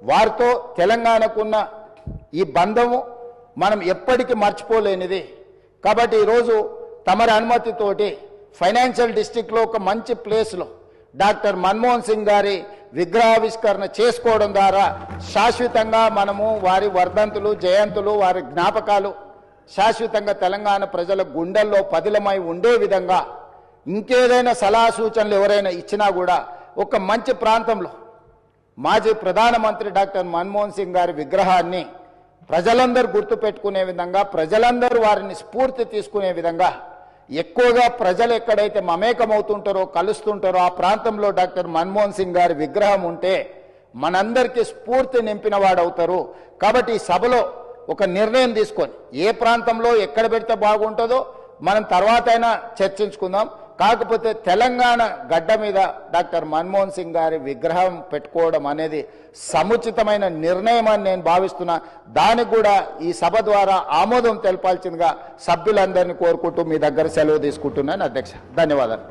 వారితో తెలంగాణకున్న ఈ బంధము మనం ఎప్పటికీ మర్చిపోలేనిది. కాబట్టి ఈరోజు తమరి అనుమతితోటి ఫైనాన్షియల్ డిస్ట్రిక్ట్లో ఒక మంచి ప్లేస్లో డాక్టర్ మన్మోహన్ సింగ్ గారి విగ్రహావిష్కరణ చేసుకోవడం ద్వారా శాశ్వతంగా మనము వారి వర్ధంతులు, జయంతులు, వారి జ్ఞాపకాలు శాశ్వతంగా తెలంగాణ ప్రజల గుండెల్లో పదిలమై ఉండే విధంగా ఇంకేదైనా సలహా సూచనలు ఎవరైనా ఇచ్చినా కూడా ఒక మంచి ప్రాంతంలో మాజీ ప్రధానమంత్రి డాక్టర్ మన్మోహన్ సింగ్ గారి విగ్రహాన్ని ప్రజలందరూ గుర్తుపెట్టుకునే విధంగా, ప్రజలందరూ వారిని స్ఫూర్తి తీసుకునే విధంగా ఎక్కువగా ప్రజలు ఎక్కడైతే మమేకమవుతుంటారో, కలుస్తుంటారో ఆ ప్రాంతంలో డాక్టర్ మన్మోహన్ సింగ్ గారి విగ్రహం ఉంటే మనందరికీ స్ఫూర్తి నింపిన వాడవుతారు. కాబట్టి ఈ సభలో ఒక నిర్ణయం తీసుకొని ఏ ప్రాంతంలో ఎక్కడ పెడితే బాగుంటుందో మనం తర్వాత అయినా చర్చించుకుందాం. కాకపోతే తెలంగాణ గడ్డ మీద డాక్టర్ మన్మోహన్ సింగ్ గారి విగ్రహం పెట్టుకోవడం అనేది సముచితమైన నిర్ణయం అని నేను భావిస్తున్నా. దానికి కూడా ఈ సభ ద్వారా ఆమోదం తెలపాల్సిందిగా సభ్యులందరినీ కోరుకుంటూ మీ దగ్గర సెలవు తీసుకుంటున్నాను అధ్యక్ష. ధన్యవాదాలు.